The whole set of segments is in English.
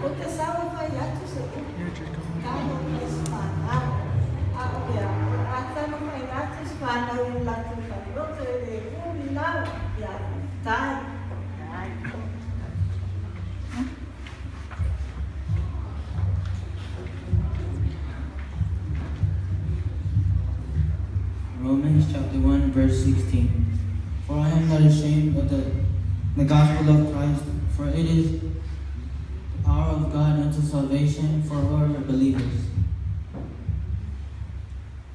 Magkasama pa yato sa kano Hispana. Ya, perasaan pa yato Hispana yung lato pa. Pero ulang ya tay. Romans chapter 1 verse 16. For I am not ashamed of the gospel of Christ, for it is the power of God unto salvation for all believers.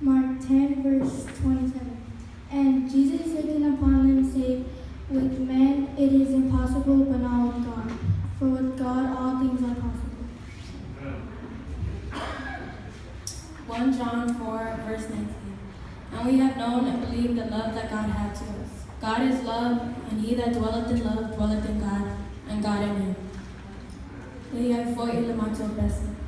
Mark 10, verse 27. And Jesus looking upon them said, with men it is impossible, but not with God. For with God all things are possible. 1 John 4, verse 19. And we have known and believed the love that God had to us. God is love, and he that dwelleth in love dwelleth in God, and God in him. Leia foi ele matou peça.